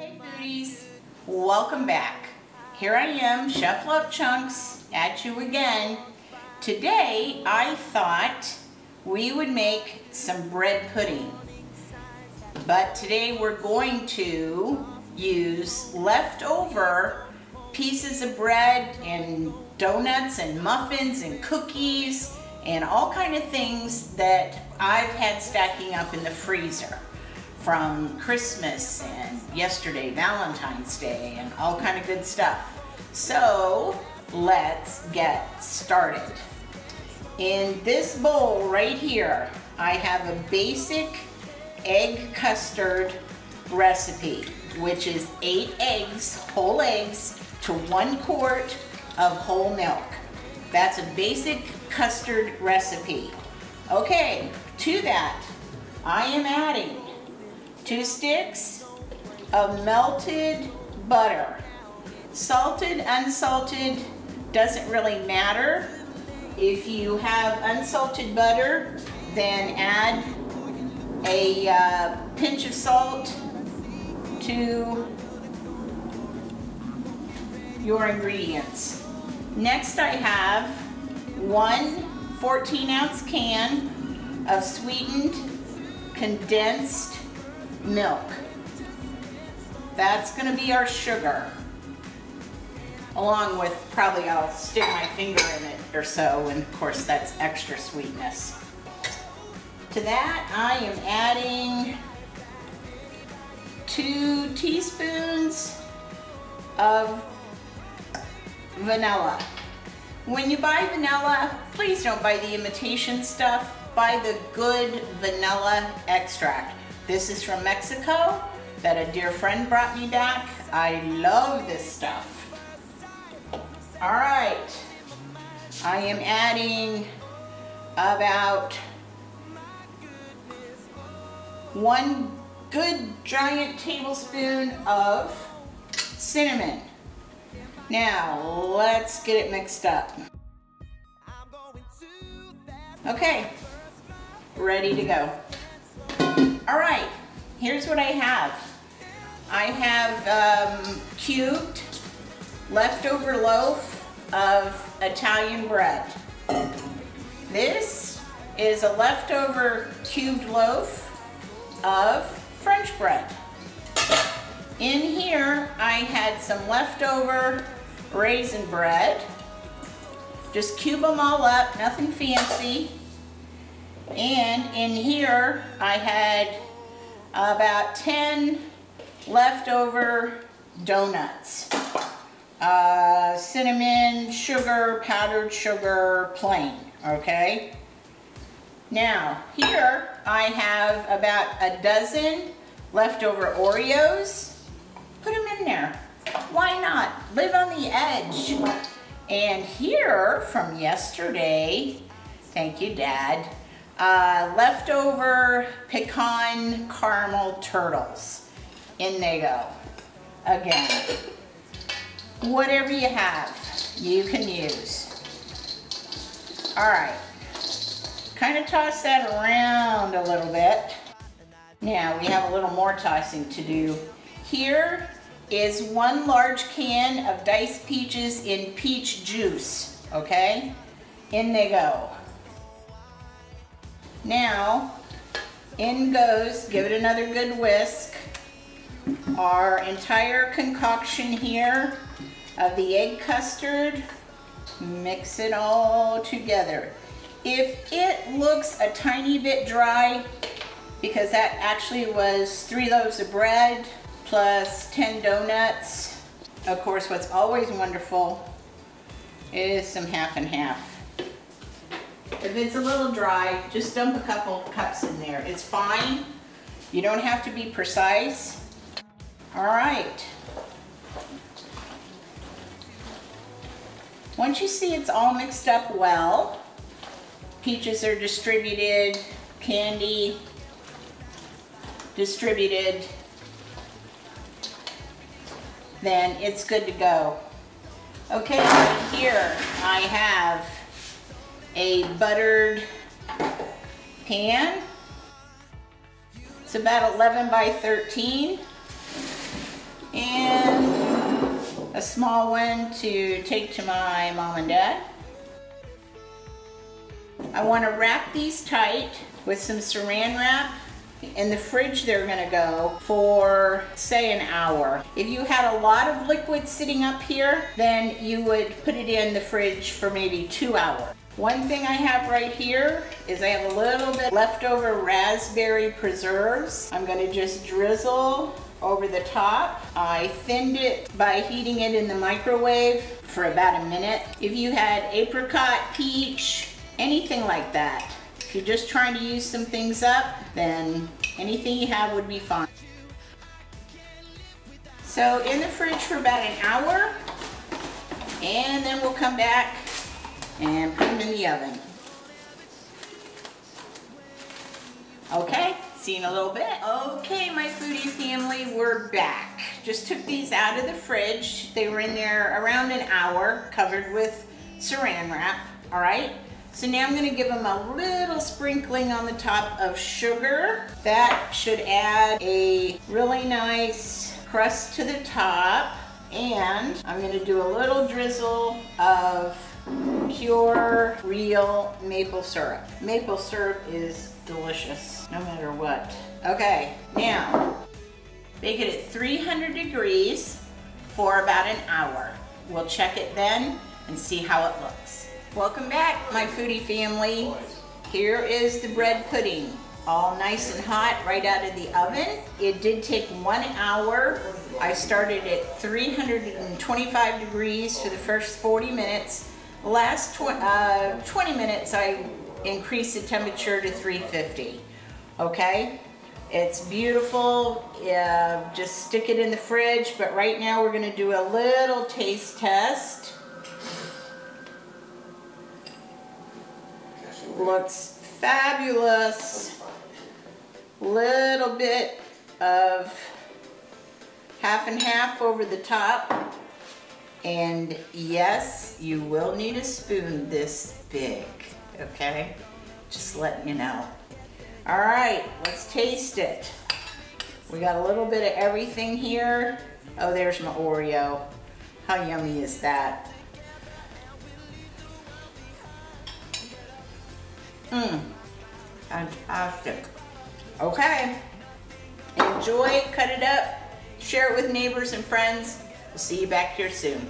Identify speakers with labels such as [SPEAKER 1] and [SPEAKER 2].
[SPEAKER 1] Hey foodies, welcome back. Here I am, Chef LoveChunks, at you again. Today I thought we would make some bread pudding. But today we're going to use leftover pieces of bread and donuts and muffins and cookies and all kind of things that I've had stacking up in the freezer from Christmas and yesterday, Valentine's Day, and all kind of good stuff. So let's get started. In this bowl right here, I have a basic egg custard recipe, which is 8 eggs, whole eggs, to 1 quart of whole milk. That's a basic custard recipe. Okay, to that, I am adding 2 sticks of melted butter. Salted, unsalted, doesn't really matter. If you have unsalted butter, then add a pinch of salt to your ingredients. Next I have 1 14-ounce can of sweetened condensed milk. That's going to be our sugar, along with probably I'll stick my finger in it or so, and of course that's extra sweetness. To that I am adding 2 teaspoons of vanilla. When you buy vanilla, please don't buy the imitation stuff. Buy the good vanilla extract. This is from Mexico that a dear friend brought me back. I love this stuff. All right, I am adding about 1 good giant tablespoon of cinnamon. Now, let's get it mixed up. Okay, ready to go. All right, here's what I have. I have cubed leftover loaf of Italian bread. This is a leftover cubed loaf of French bread. In here, I had some leftover raisin bread. Just cube them all up, nothing fancy. And in here, I had about 10 leftover donuts. Cinnamon, sugar, powdered sugar, plain, okay? Now, here I have about a dozen leftover Oreos. Put them in there. Why not? Live on the edge. And here from yesterday, thank you, Dad, leftover pecan caramel turtles. In they go. Again, whatever you have, you can use. All right, kind of toss that around a little bit. Now we have a little more tossing to do. Here is 1 large can of diced peaches in peach juice, okay? In they go. Now, in goes, give it another good whisk, our entire concoction here of the egg custard. Mix it all together. If it looks a tiny bit dry, because that actually was 3 loaves of bread plus 10 donuts. Of course, what's always wonderful is some half and half. If it's a little dry, just dump a couple cups in there. It's fine. You don't have to be precise. All right. Once you see it's all mixed up well, peaches are distributed, candy distributed, then it's good to go. Okay, right here I have a buttered pan. It's about 11 by 13. a small one to take to my mom and dad. I want to wrap these tight with some saran wrap. In the fridge they're going to go for, say, an hour. If you had a lot of liquid sitting up here, then you would put it in the fridge for maybe 2 hours. One thing I have right here is I have a little bit leftover raspberry preserves. I'm going to just drizzle over the top. I thinned it by heating it in the microwave for about a minute. If you had apricot, peach, anything like that, if you're just trying to use some things up, then anything you have would be fine. So in the fridge for about an hour, and then we'll come back and put them in the oven. Okay, see you in a little bit. Okay, my foodie family, we're back. Just took these out of the fridge. They were in there around an hour, covered with saran wrap, all right? So now I'm gonna give them a little sprinkling on the top of sugar. That should add a really nice crust to the top. And I'm gonna do a little drizzle of pure, real maple syrup. Maple syrup is delicious, no matter what. Okay, now, bake it at 300 degrees for about an hour. We'll check it then and see how it looks. Welcome back, my foodie family. Here is the bread pudding, all nice and hot right out of the oven. It did take 1 hour. I started at 325 degrees for the first 40 minutes. The last 20 minutes, I increased the temperature to 350, okay? It's beautiful. Just stick it in the fridge, but right now we're gonna do a little taste test. Looks fabulous. Little bit of half and half over the top. And yes, you will need a spoon this big, okay? Just letting you know. All right, let's taste it. We got a little bit of everything here. Oh, there's my Oreo. How yummy is that? Fantastic. Okay, enjoy, cut it up, share it with neighbors and friends. We'll see you back here soon.